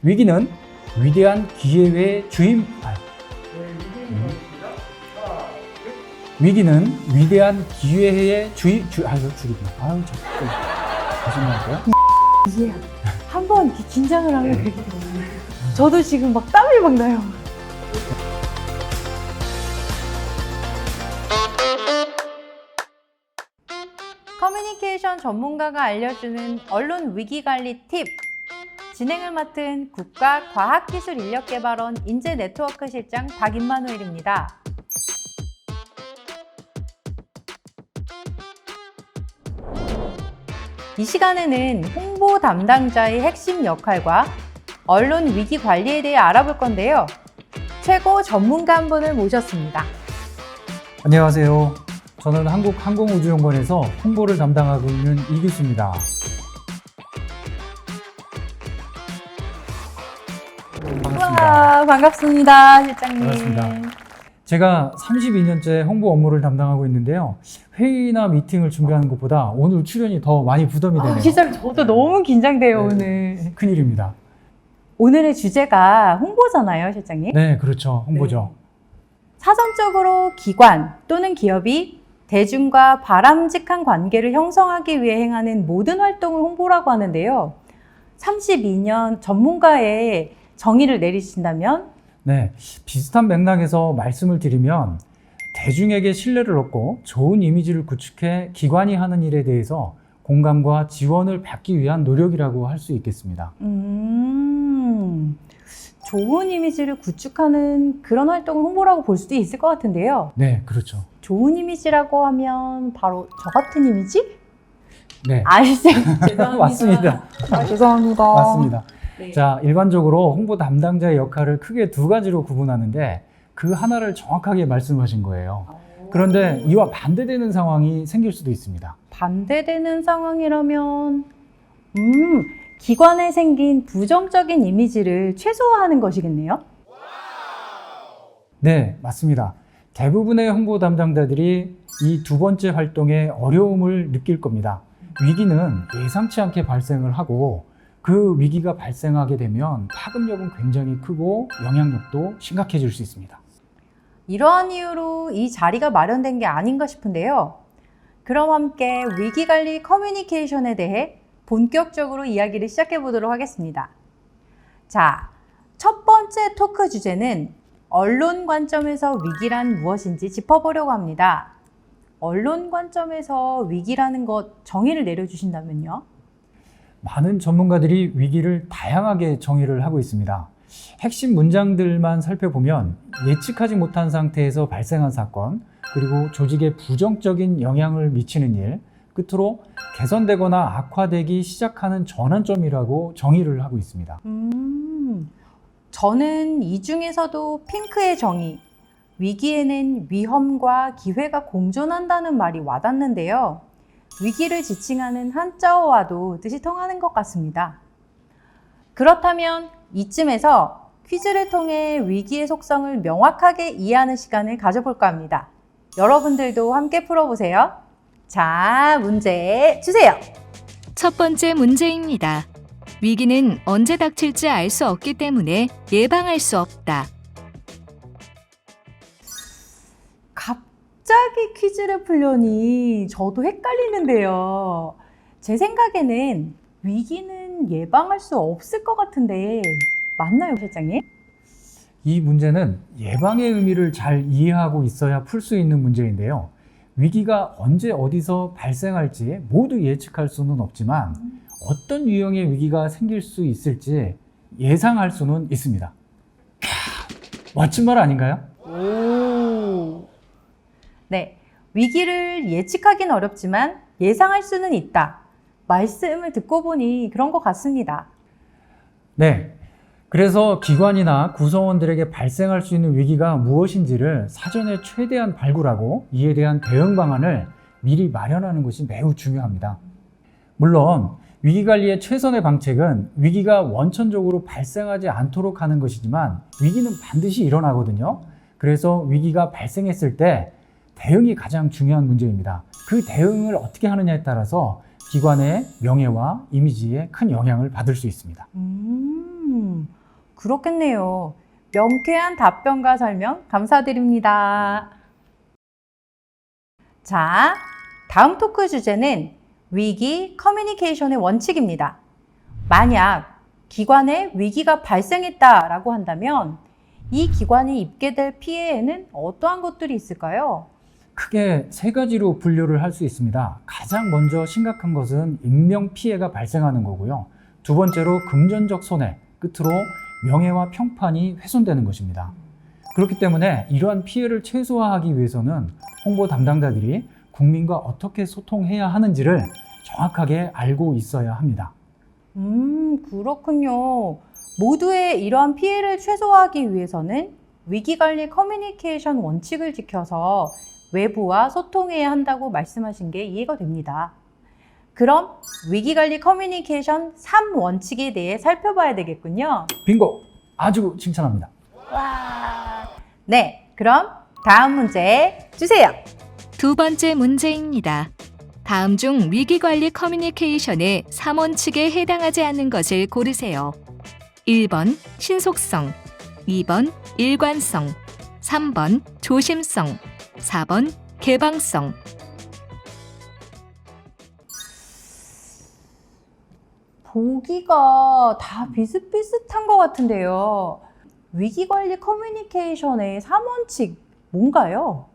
위기는 위대한 기회의 위기는 위대한 기회의 죄송합니다. 이게 한번 긴장을 하면 그렇게 돼요. 저도 지금 막 땀이 막 나요. 커뮤니케이션 전문가가 알려주는 언론 위기관리 팁! 진행을 맡은 국가과학기술인력개발원 인재네트워크실장 박인마누엘입니다. 이 시간에는 홍보 담당자의 핵심 역할과 언론 위기 관리에 대해 알아볼 건데요. 최고 전문가 한 분을 모셨습니다. 안녕하세요. 저는 한국항공우주연구원에서 홍보를 담당하고 있는 이규수입니다. 우와, 반갑습니다, 실장님. 반갑습니다. 제가 32년째 홍보 업무를 담당하고 있는데요. 회의나 미팅을 준비하는 것보다 오늘 출연이 더 많이 부담이 되네요. 진짜 저도 너무 긴장돼요, 오늘. 큰일입니다. 오늘의 주제가 홍보잖아요, 실장님. 네, 그렇죠. 홍보죠. 사전적으로 기관 또는 기업이 대중과 바람직한 관계를 형성하기 위해 행하는 모든 활동을 홍보라고 하는데요. 32년 전문가의 정의를 내리신다면? 네, 비슷한 맥락에서 말씀을 드리면 대중에게 신뢰를 얻고 좋은 이미지를 구축해 기관이 하는 일에 대해서 공감과 지원을 받기 위한 노력이라고 할 수 있겠습니다. 좋은 이미지를 구축하는 그런 활동을 홍보라고 볼 수도 있을 것 같은데요. 네, 그렇죠. 좋은 이미지라고 하면 바로 저 같은 이미지? 네. 죄송합니다. 맞습니다. 죄송합니다. 맞습니다. 네. 자, 일반적으로 홍보 담당자의 역할을 크게 두 가지로 구분하는데 그 하나를 정확하게 말씀하신 거예요. 그런데 이와 반대되는 상황이 생길 수도 있습니다. 반대되는 상황이라면 기관에 생긴 부정적인 이미지를 최소화하는 것이겠네요? 네, 맞습니다. 대부분의 홍보 담당자들이 이 두 번째 활동에 어려움을 느낄 겁니다. 위기는 예상치 않게 발생을 하고 그 위기가 발생하게 되면 파급력은 굉장히 크고 영향력도 심각해질 수 있습니다. 이러한 이유로 이 자리가 마련된 게 아닌가 싶은데요. 그럼 함께 위기관리 커뮤니케이션에 대해 본격적으로 이야기를 시작해 보도록 하겠습니다. 자, 첫 번째 토크 주제는 언론 관점에서 위기란 무엇인지 짚어보려고 합니다. 언론 관점에서 위기라는 것 정의를 내려주신다면요? 많은 전문가들이 위기를 다양하게 정의를 하고 있습니다. 핵심 문장들만 살펴보면 예측하지 못한 상태에서 발생한 사건, 그리고 조직에 부정적인 영향을 미치는 일, 끝으로 개선되거나 악화되기 시작하는 전환점이라고 정의를 하고 있습니다. 저는 이 중에서도 핑크의 정의, 위기에는 위험과 기회가 공존한다는 말이 와닿는데요. 위기를 지칭하는 한자어와도 뜻이 통하는 것 같습니다. 그렇다면 이쯤에서 퀴즈를 통해 위기의 속성을 명확하게 이해하는 시간을 가져볼까 합니다. 여러분들도 함께 풀어보세요. 자, 문제 주세요. 첫 번째 문제입니다. 위기는 언제 닥칠지 알 수 없기 때문에 예방할 수 없다. 갑자기 퀴즈를 풀려니 저도 헷갈리는데요. 제 생각에는 위기는 예방할 수 없을 것 같은데 맞나요, 실장님? 이 문제는 예방의 의미를 잘 이해하고 있어야 풀 수 있는 문제인데요. 위기가 언제 어디서 발생할지 모두 예측할 수는 없지만 어떤 유형의 위기가 생길 수 있을지 예상할 수는 있습니다. 멋진 말 아닌가요? 네, 위기를 예측하기는 어렵지만 예상할 수는 있다. 말씀을 듣고 보니 그런 것 같습니다. 네. 그래서 기관이나 구성원들에게 발생할 수 있는 위기가 무엇인지를 사전에 최대한 발굴하고 이에 대한 대응 방안을 미리 마련하는 것이 매우 중요합니다. 물론 위기관리의 최선의 방책은 위기가 원천적으로 발생하지 않도록 하는 것이지만 위기는 반드시 일어나거든요. 그래서 위기가 발생했을 때 대응이 가장 중요한 문제입니다. 그 대응을 어떻게 하느냐에 따라서 기관의 명예와 이미지에 큰 영향을 받을 수 있습니다. 그렇겠네요. 명쾌한 답변과 설명 감사드립니다. 자, 다음 토크 주제는 위기 커뮤니케이션의 원칙입니다. 만약 기관에 위기가 발생했다라고 한다면 이 기관이 입게 될 피해에는 어떠한 것들이 있을까요? 크게 세 가지로 분류를 할 수 있습니다. 가장 먼저 심각한 것은 인명 피해가 발생하는 거고요. 두 번째로 금전적 손해, 끝으로 명예와 평판이 훼손되는 것입니다. 그렇기 때문에 이러한 피해를 최소화하기 위해서는 홍보 담당자들이 국민과 어떻게 소통해야 하는지를 정확하게 알고 있어야 합니다. 그렇군요. 모두의 이러한 피해를 최소화하기 위해서는 위기관리 커뮤니케이션 원칙을 지켜서 외부와 소통해야 한다고 말씀하신 게 이해가 됩니다. 그럼 위기관리 커뮤니케이션 3원칙에 대해 살펴봐야 되겠군요. 빙고! 아주 칭찬합니다. 네, 그럼 다음 문제 주세요. 두 번째 문제입니다. 다음 중 위기관리 커뮤니케이션의 3원칙에 해당하지 않는 것을 고르세요. 1번 신속성, 2번 일관성, 3번 조심성, 4번 개방성. 보기가 다 비슷비슷한 것 같은데요. 위기관리 커뮤니케이션의 3원칙 뭔가요?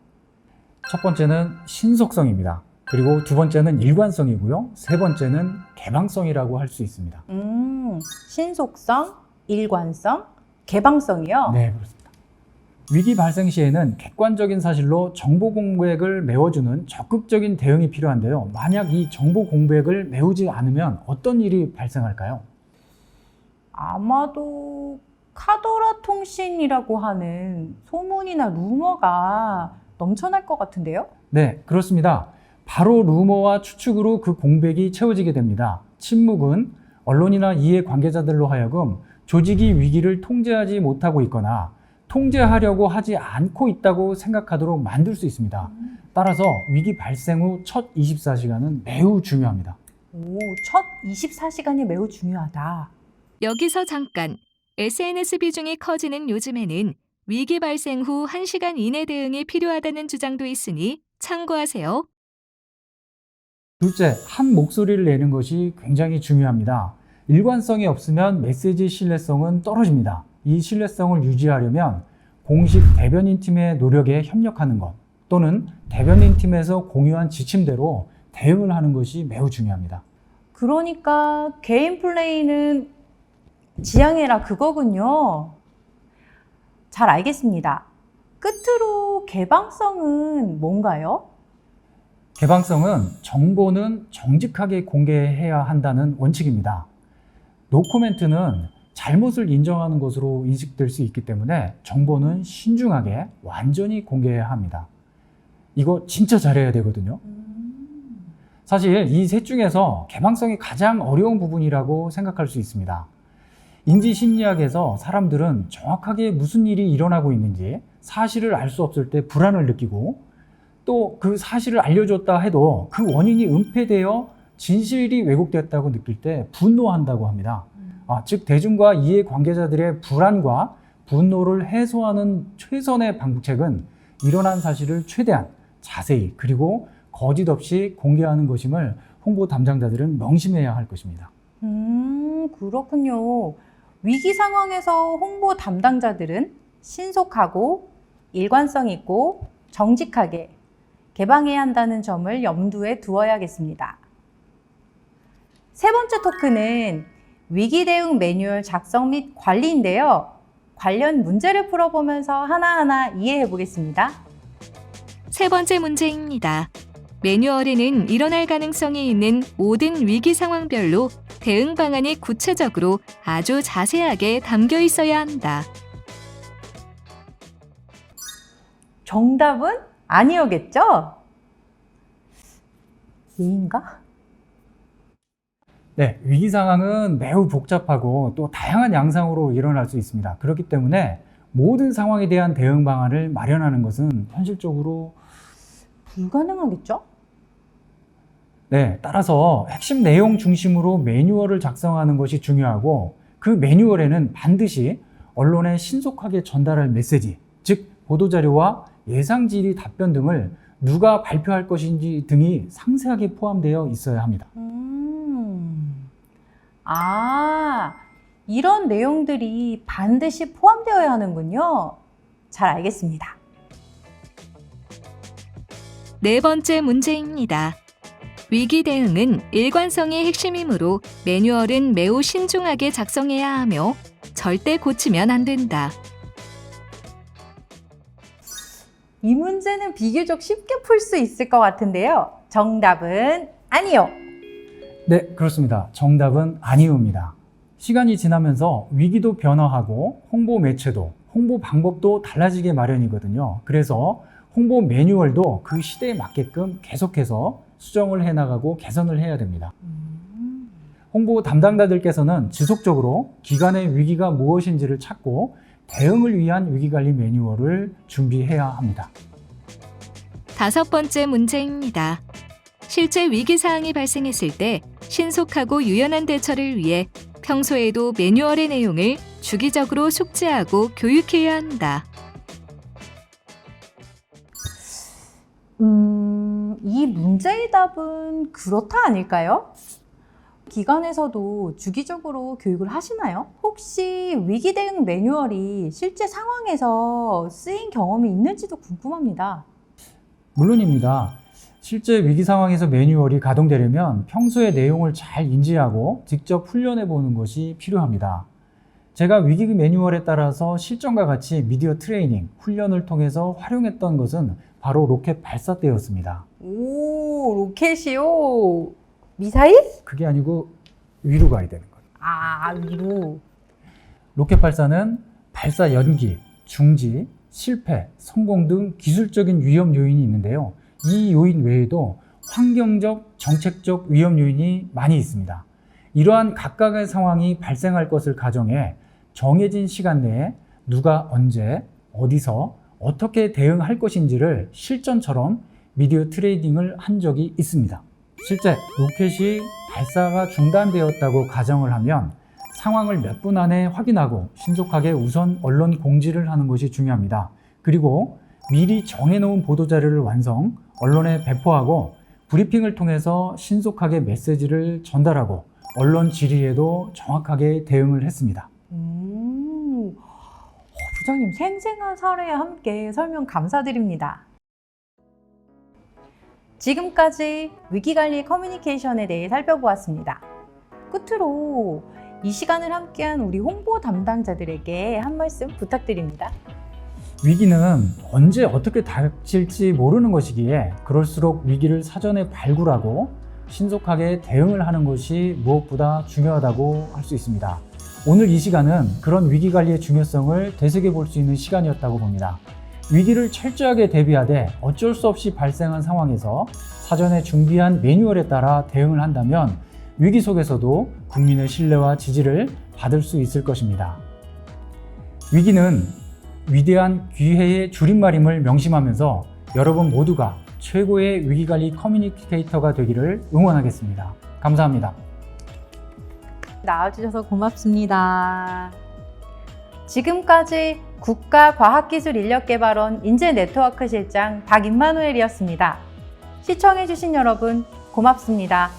첫 번째는 신속성입니다. 그리고 두 번째는 일관성이고요. 세 번째는 개방성이라고 할 수 있습니다. 신속성, 일관성, 개방성이요? 네, 그렇습니다. 위기 발생 시에는 객관적인 사실로 정보 공백을 메워주는 적극적인 대응이 필요한데요. 만약 이 정보 공백을 메우지 않으면 어떤 일이 발생할까요? 아마도 카더라 통신이라고 하는 소문이나 루머가 넘쳐날 것 같은데요? 네, 그렇습니다. 바로 루머와 추측으로 그 공백이 채워지게 됩니다. 침묵은 언론이나 이해 관계자들로 하여금 조직이 위기를 통제하지 못하고 있거나 통제하려고 하지 않고 있다고 생각하도록 만들 수 있습니다. 따라서 위기 발생 후 첫 24시간은 매우 중요합니다. 첫 24시간이 매우 중요하다. 여기서 잠깐. SNS 비중이 커지는 요즘에는 위기 발생 후 1시간 이내 대응이 필요하다는 주장도 있으니 참고하세요. 둘째, 한 목소리를 내는 것이 굉장히 중요합니다. 일관성이 없으면 메시지 신뢰성은 떨어집니다. 이 신뢰성을 유지하려면 공식 대변인 팀의 노력에 협력하는 것 또는 대변인 팀에서 공유한 지침대로 대응을 하는 것이 매우 중요합니다. 그러니까 개인 플레이는 지양해라 그거군요. 잘 알겠습니다. 끝으로 개방성은 뭔가요? 개방성은 정보는 정직하게 공개해야 한다는 원칙입니다. 노코멘트는 잘못을 인정하는 것으로 인식될 수 있기 때문에 정보는 신중하게 완전히 공개해야 합니다. 이거 진짜 잘해야 되거든요. 사실 이 셋 중에서 개방성이 가장 어려운 부분이라고 생각할 수 있습니다. 인지심리학에서 사람들은 정확하게 무슨 일이 일어나고 있는지 사실을 알 수 없을 때 불안을 느끼고 또 그 사실을 알려줬다 해도 그 원인이 은폐되어 진실이 왜곡됐다고 느낄 때 분노한다고 합니다. 즉 대중과 이해 관계자들의 불안과 분노를 해소하는 최선의 방책은 일어난 사실을 최대한 자세히 그리고 거짓 없이 공개하는 것임을 홍보 담당자들은 명심해야 할 것입니다. 그렇군요. 위기 상황에서 홍보 담당자들은 신속하고 일관성 있고 정직하게 개방해야 한다는 점을 염두에 두어야겠습니다. 세 번째 토크는 위기 대응 매뉴얼 작성 및 관리인데요. 관련 문제를 풀어보면서 하나하나 이해해 보겠습니다. 세 번째 문제입니다. 매뉴얼에는 일어날 가능성이 있는 모든 위기 상황별로 대응 방안이 구체적으로 아주 자세하게 담겨 있어야 한다. 정답은 아니오겠죠? 예인가? 네, 위기 상황은 매우 복잡하고 또 다양한 양상으로 일어날 수 있습니다. 그렇기 때문에 모든 상황에 대한 대응 방안을 마련하는 것은 현실적으로 불가능하겠죠? 네, 따라서 핵심 내용 중심으로 매뉴얼을 작성하는 것이 중요하고 그 매뉴얼에는 반드시 언론에 신속하게 전달할 메시지, 즉 보도자료와 예상질의 답변 등을 누가 발표할 것인지 등이 상세하게 포함되어 있어야 합니다. 이런 내용들이 반드시 포함되어야 하는군요. 잘 알겠습니다. 네 번째 문제입니다. 위기 대응은 일관성이 핵심이므로 매뉴얼은 매우 신중하게 작성해야 하며 절대 고치면 안 된다. 이 문제는 비교적 쉽게 풀 수 있을 것 같은데요. 정답은 아니요. 네, 그렇습니다. 정답은 아니오입니다. 시간이 지나면서 위기도 변화하고 홍보 매체도, 홍보 방법도 달라지게 마련이거든요. 그래서 홍보 매뉴얼도 그 시대에 맞게끔 계속해서 수정을 해나가고 개선을 해야 됩니다. 홍보 담당자들께서는 지속적으로 기관의 위기가 무엇인지를 찾고 대응을 위한 위기관리 매뉴얼을 준비해야 합니다. 다섯 번째 문제입니다. 실제 위기 사항이 발생했을 때 신속하고 유연한 대처를 위해 평소에도 매뉴얼의 내용을 주기적으로 숙지하고 교육해야 한다. 이 문제의 답은 그렇다 아닐까요? 기관에서도 주기적으로 교육을 하시나요? 혹시 위기 대응 매뉴얼이 실제 상황에서 쓰인 경험이 있는지도 궁금합니다. 물론입니다. 실제 위기 상황에서 매뉴얼이 가동되려면 평소의 내용을 잘 인지하고 직접 훈련해 보는 것이 필요합니다. 제가 위기 매뉴얼에 따라서 실전과 같이 미디어 트레이닝, 훈련을 통해서 활용했던 것은 바로 로켓 발사 때였습니다. 오, 로켓이요? 미사일? 그게 아니고 위로 가야 되는 거예요. 위로. 로켓 발사는 발사 연기, 중지, 실패, 성공 등 기술적인 위험 요인이 있는데요. 이 요인 외에도 환경적, 정책적 위험 요인이 많이 있습니다. 이러한 각각의 상황이 발생할 것을 가정해 정해진 시간 내에 누가 언제, 어디서, 어떻게 대응할 것인지를 실전처럼 미디어 트레이닝을 한 적이 있습니다. 실제 로켓이 발사가 중단되었다고 가정을 하면 상황을 몇 분 안에 확인하고 신속하게 우선 언론 공지를 하는 것이 중요합니다. 그리고 미리 정해놓은 보도자료를 완성, 언론에 배포하고 브리핑을 통해서 신속하게 메시지를 전달하고 언론 질의에도 정확하게 대응을 했습니다. 부장님, 생생한 사례와 함께 설명 감사드립니다. 지금까지 위기관리 커뮤니케이션에 대해 살펴보았습니다. 끝으로 이 시간을 함께한 우리 홍보 담당자들에게 한 말씀 부탁드립니다. 위기는 언제 어떻게 닥칠지 모르는 것이기에 그럴수록 위기를 사전에 발굴하고 신속하게 대응을 하는 것이 무엇보다 중요하다고 할 수 있습니다. 오늘 이 시간은 그런 위기관리의 중요성을 되새겨볼 수 있는 시간이었다고 봅니다. 위기를 철저하게 대비하되 어쩔 수 없이 발생한 상황에서 사전에 준비한 매뉴얼에 따라 대응을 한다면 위기 속에서도 국민의 신뢰와 지지를 받을 수 있을 것입니다. 위기는 위대한 기회의 줄임말임을 명심하면서 여러분 모두가 최고의 위기관리 커뮤니케이터가 되기를 응원하겠습니다. 감사합니다. 나와주셔서 고맙습니다. 지금까지 국가과학기술인력개발원 인재네트워크 실장 박임마누엘이었습니다. 시청해주신 여러분 고맙습니다.